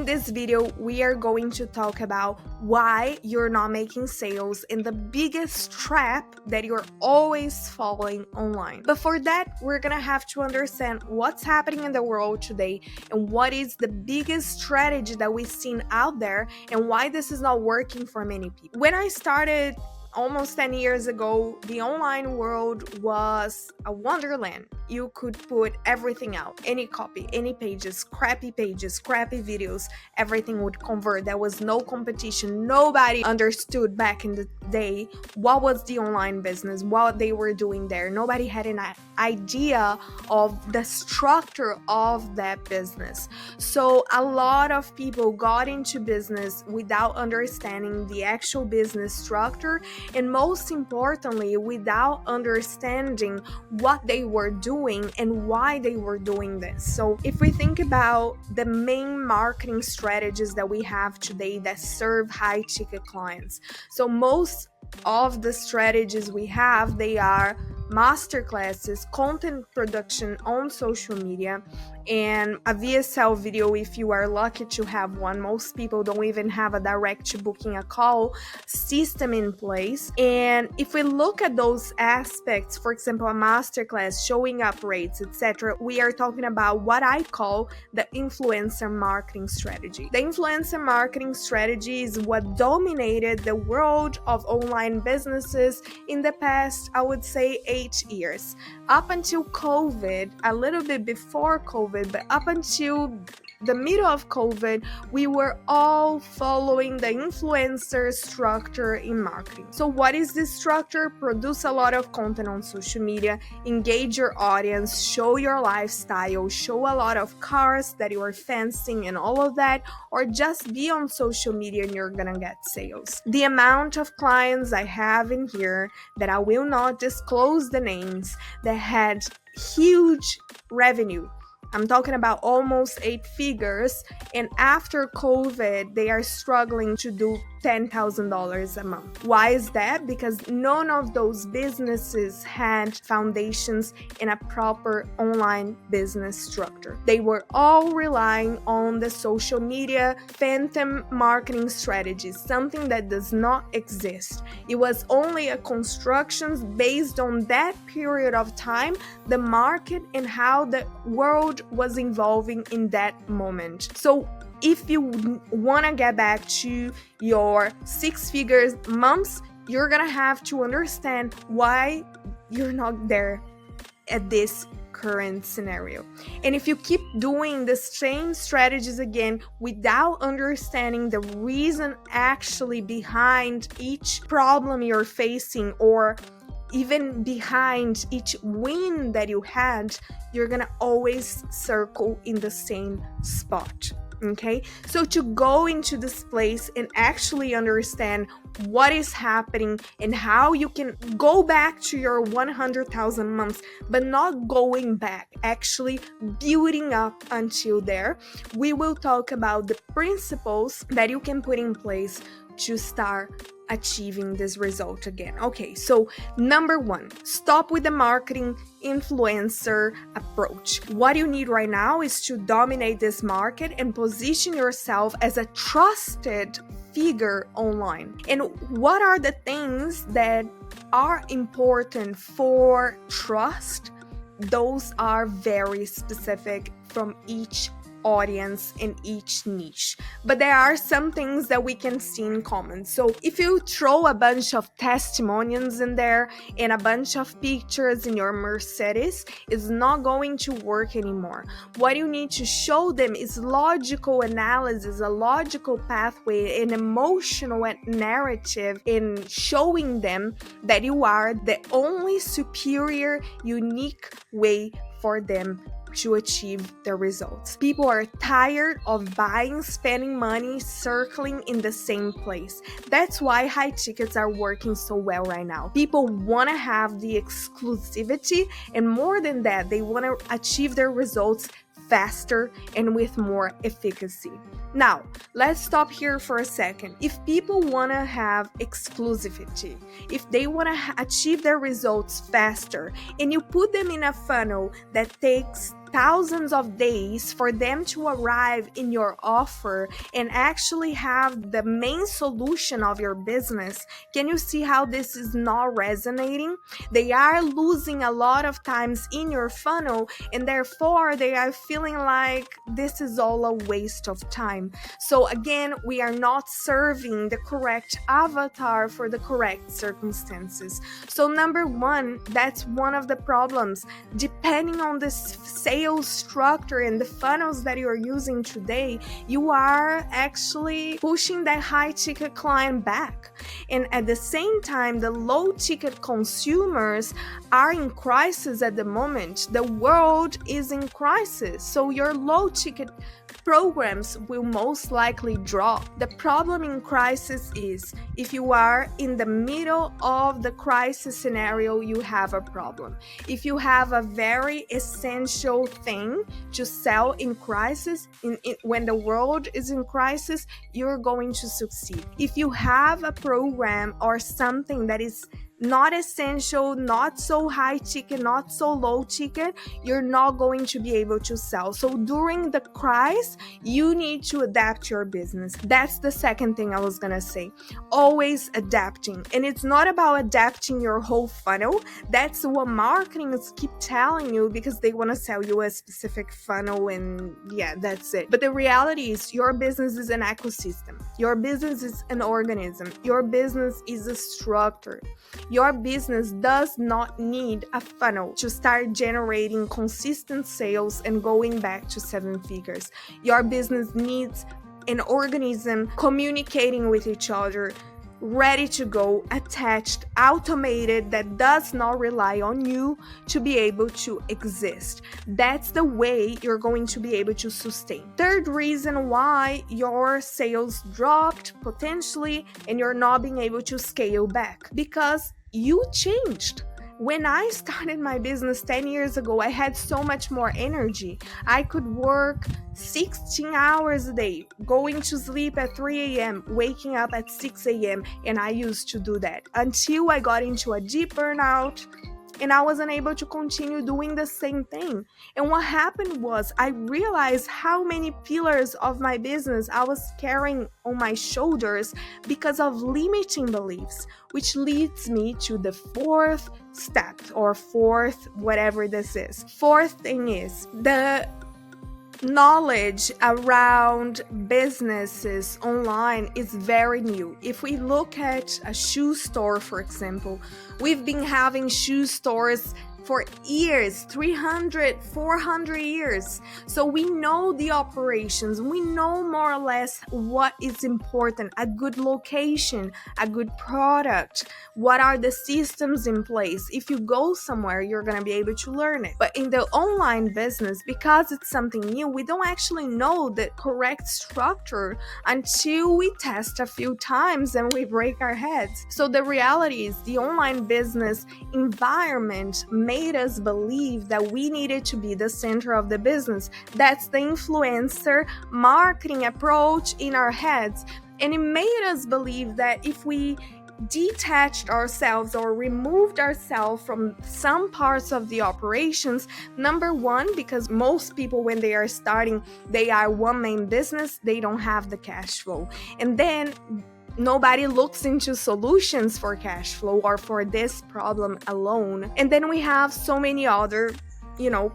this video, we are going to talk about why you're not making sales and the biggest trap that you're always falling online. But for that, we're gonna have to understand what's happening in the world today and what is the biggest strategy that we've seen out there and why this is not working for many people. When I started almost 10 years ago, the online world was a wonderland. You could put everything out, any copy, any pages, crappy videos, everything would convert. There was no competition. Nobody understood back in the day what was the online business, what they were doing there. Nobody had an idea of the structure of that business. So a lot of people got into business without understanding the actual business structure, and most importantly, without understanding what they were doing and why they were doing this. So if we think about the main marketing strategies that we have today that serve high ticket clients, so most of the strategies we have, they are masterclasses, content production on social media, and a VSL video if you are lucky to have one. Most people don't even have a direct booking a call system in place. And if we look at those aspects, for example, a masterclass, showing up rates, etc., we are talking about what I call the influencer marketing strategy. The influencer marketing strategy is what dominated the world of online businesses in the past, I would say, 8 years. Up until COVID, a little bit before COVID, but up until the middle of COVID, we were all following the influencer structure in marketing. So what is this structure? Produce a lot of content on social media, engage your audience, show your lifestyle, show a lot of cars that you are fancying and all of that, or just be on social media and you're gonna get sales. The amount of clients I have in here that I will not disclose the names that had huge revenue. I'm talking about almost 8 figures, and after COVID, they are struggling to do $10,000 a month. Why is that? Because none of those businesses had foundations in a proper online business structure. They were all relying on the social media phantom marketing strategies, something that does not exist. It was only a construction based on that period of time, the market and how the world was evolving in that moment. So if you want to get back to your 6 figures months, you're gonna have to understand why you're not there at this current scenario. And if you keep doing the same strategies again without understanding the reason actually behind each problem you're facing, or even behind each win that you had, you're gonna always circle in the same spot. Okay, so to go into this place and actually understand what is happening and how you can go back to your 100,000 months, but not going back, actually building up until there, we will talk about the principles that you can put in place to start achieving this result again. Okay, so number 1, stop with the marketing influencer approach. What you need right now is to dominate this market and position yourself as a trusted figure online. And what are the things that are important for trust? Those are very specific from each audience in each niche, but there are some things that we can see in common. So if you throw a bunch of testimonials in there and a bunch of pictures in your Mercedes, it's not going to work anymore. What you need to show them is logical analysis, a logical pathway, an emotional narrative in showing them that you are the only superior, unique way for them to achieve the results. People are tired of buying, spending money, circling in the same place. That's why high tickets are working so well right now. People want to have the exclusivity, and more than that, they want to achieve their results faster and with more efficacy. Now, let's stop here for a second. If people want to have exclusivity, if they want to achieve their results faster, and you put them in a funnel that takes thousands of days for them to arrive in your offer and actually have the main solution of your business, can you see how this is not resonating? They are losing a lot of times in your funnel, and therefore they are feeling like this is all a waste of time. So again, we are not serving the correct avatar for the correct circumstances. So number one, that's one of the problems. Depending on the sales structure and the funnels that you're using today, you are actually pushing that high ticket client back. And at the same time, the low ticket consumers are in crisis at the moment. The world is in crisis. So your low ticket programs will most likely drop. The problem in crisis is if you are in the middle of the crisis scenario, you have a problem. If you have a very essential thing to sell in crisis, when the world is in crisis, you're going to succeed. If you have a program or something that is not essential, not so high ticket, not so low ticket, you're not going to be able to sell. So during the crisis, you need to adapt your business. That's the second thing I was gonna say. Always adapting. And it's not about adapting your whole funnel. That's what marketing is keep telling you because they want to sell you a specific funnel, and yeah, that's it. But the reality is your business is an ecosystem. Your business is an organism. Your business is a structure. Your business does not need a funnel to start generating consistent sales and going back to 7 figures. Your business needs an organism communicating with each other, ready to go, attached, automated, that does not rely on you to be able to exist. That's the way you're going to be able to sustain. Third reason why your sales dropped potentially and you're not being able to scale back, because you changed. When I started my business 10 years ago, I had so much more energy. I could work 16 hours a day, going to sleep at 3 a.m., waking up at 6 a.m., and I used to do that until I got into a deep burnout and I wasn't able to continue doing the same thing. And what happened was I realized how many pillars of my business I was carrying on my shoulders because of limiting beliefs, which leads me to the fourth step, or fourth, whatever this is. Fourth thing is the knowledge around businesses online is very new. If we look at a shoe store, for example, we've been having shoe stores for years, 300, 400 years. So we know the operations. We know more or less what is important, a good location, a good product, what are the systems in place. If you go somewhere, you're going to be able to learn it. But in the online business, because it's something new, we don't actually know the correct structure until we test a few times and we break our heads. So the reality is the online business environment made us believe that we needed to be the center of the business. That's the influencer marketing approach in our heads. And it made us believe that if we detached ourselves or removed ourselves from some parts of the operations, number one, because most people when they are starting, they are one main business, they don't have the cash flow. And then nobody looks into solutions for cash flow or for this problem alone. And then we have so many other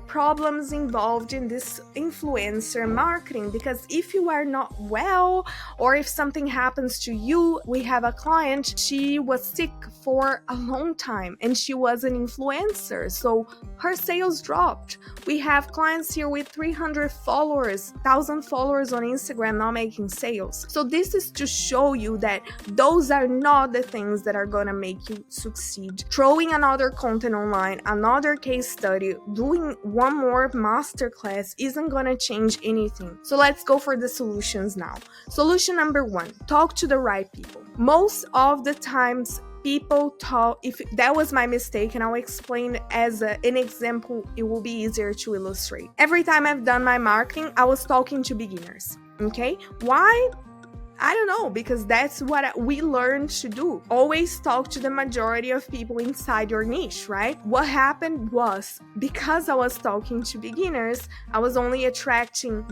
problems involved in this influencer marketing, because if you are not well or if something happens to you, we have a client, she was sick for a long time and she was an influencer, so her sales dropped. We have clients here with 300 followers, 1,000 followers on Instagram not making sales. So this is to show you that those are not the things that are gonna make you succeed. Throwing another content online, another case study, doing one more masterclass isn't gonna change anything. So let's go for the solutions now. Solution number one, talk to the right people. Most of the times people talk, if that was my mistake, and I'll explain as an example, it will be easier to illustrate. Every time I've done my marketing, I was talking to beginners. Okay, why I don't know, because that's what we learned to do. Always talk to the majority of people inside your niche, right? What happened was, because I was talking to beginners, I was only attracting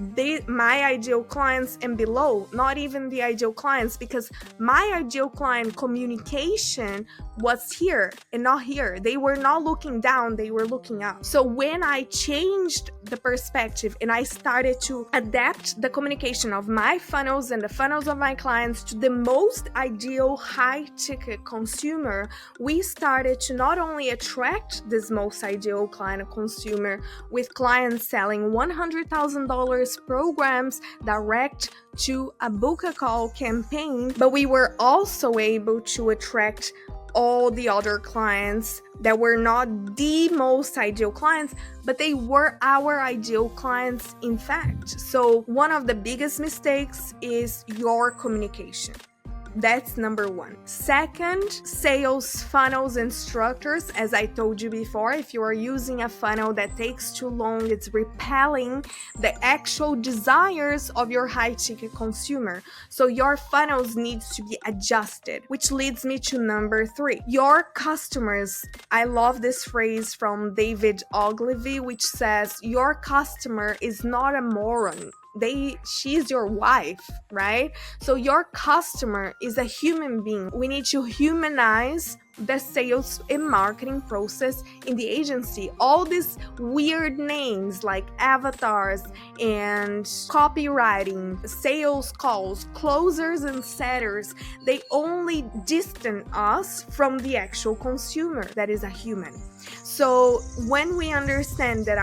my ideal clients and below, not even the ideal clients, because my ideal client communication was here and not here. They were not looking down, they were looking up. So when I changed the perspective and I started to adapt the communication of my funnels and the funnels of my clients to the most ideal high ticket consumer, we started to not only attract this most ideal client consumer with clients selling $100,000 programs direct to a book a call campaign, but we were also able to attract all the other clients that were not the most ideal clients, but they were our ideal clients in fact. So one of the biggest mistakes is your communication. That's number one. Second, sales funnels and structures. As I told you before, if you are using a funnel that takes too long, it's repelling the actual desires of your high ticket consumer. So your funnels needs to be adjusted, which leads me to number three. Your customers. I love this phrase from David Ogilvy, which says, your customer is not a moron. She's your wife, right? So your customer is a human being. We need to humanize the sales and marketing process in the agency. All these weird names like avatars and copywriting, sales calls, closers and setters, they only distance us from the actual consumer that is a human. So when we understand that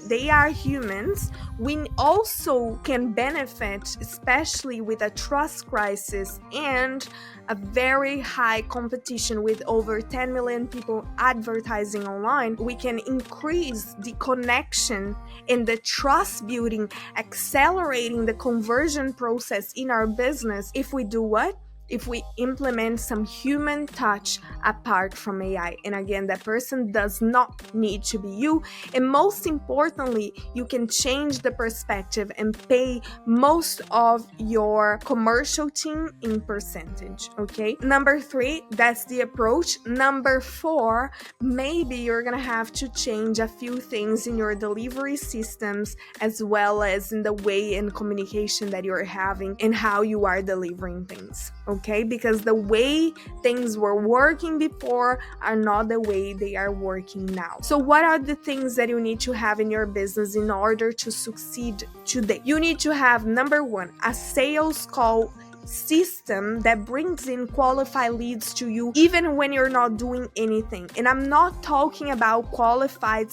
they are humans, we also can benefit, especially with a trust crisis and a very high competition with over 10 million people advertising online. We can increase the connection and the trust building, accelerating the conversion process in our business if we do what? If we implement some human touch apart from AI. And again, that person does not need to be you. And most importantly, you can change the perspective and pay most of your commercial team in percentage, okay? Number three, that's the approach. Number four, maybe you're gonna have to change a few things in your delivery systems as well as in the way and communication that you're having and how you are delivering things, okay? Because the way things were working before are not the way they are working now. So what are the things that you need to have in your business in order to succeed today? You need to have, number one, a sales call system that brings in qualified leads to you even when you're not doing anything. And I'm not talking about qualified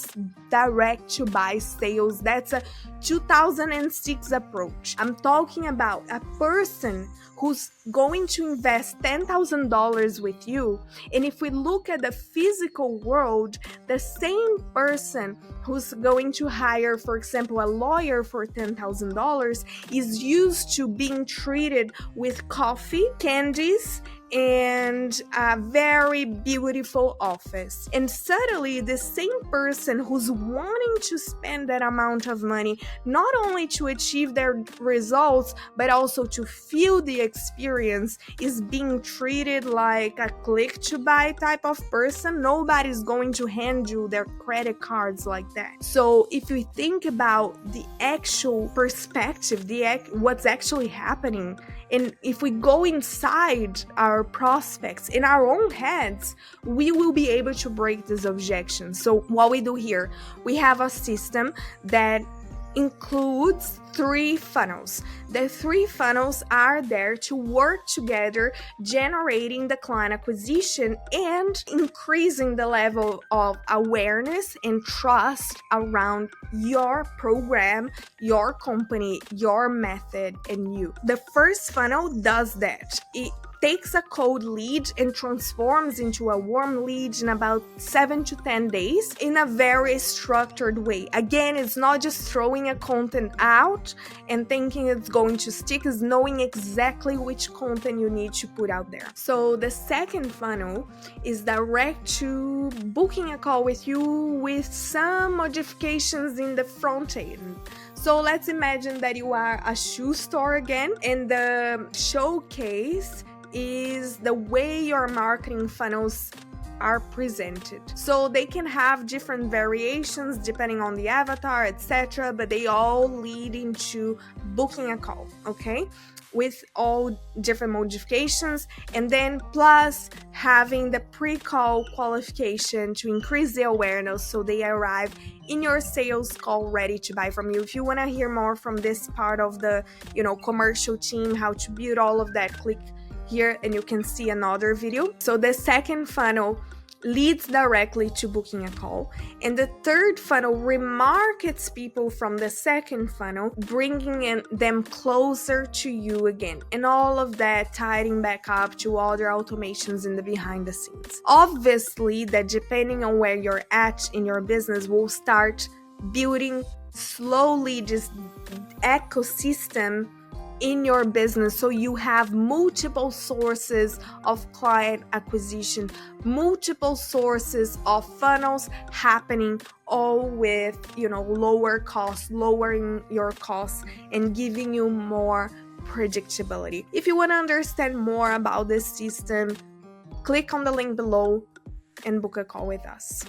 direct to buy sales. That's a 2006 approach. I'm talking about a person who's going to invest $10,000 with you. And if we look at the physical world, the same person who's going to hire, for example, a lawyer for $10,000 is used to being treated with coffee, candies, and a very beautiful office. And suddenly the same person who's wanting to spend that amount of money, not only to achieve their results, but also to feel the experience, is being treated like a click to buy type of person. Nobody's going to hand you their credit cards like that. So if you think about the actual perspective, what's actually happening, and if we go inside our prospects in our own heads, we will be able to break these objections. So what we do here, we have a system that includes 3 funnels. The 3 funnels are there to work together, generating the client acquisition and increasing the level of awareness and trust around your program, your company, your method, and you. The first funnel does that. It takes a cold lead and transforms into a warm lead in about 7 to 10 days in a very structured way. Again, it's not just throwing a content out and thinking it's going to stick, it's knowing exactly which content you need to put out there. So the second funnel is direct to booking a call with you with some modifications in the front end. So let's imagine that you are a shoe store again, and the showcase is the way your marketing funnels are presented. So they can have different variations depending on the avatar, etc., but they all lead into booking a call, okay? With all different modifications, and then plus having the pre-call qualification to increase the awareness so they arrive in your sales call ready to buy from you. If you want to hear more from this part of the commercial team, how to build all of that, click here and you can see another video. So the second funnel leads directly to booking a call, and the third funnel remarkets people from the second funnel, bringing them closer to you again, and all of that tying back up to other automations in the behind the scenes. Obviously, that depending on where you're at in your business, will start building slowly this ecosystem in your business, so you have multiple sources of client acquisition, multiple sources of funnels happening, all with lower costs, lowering your costs and giving you more predictability. If you want to understand more about this system, click on the link below and book a call with us.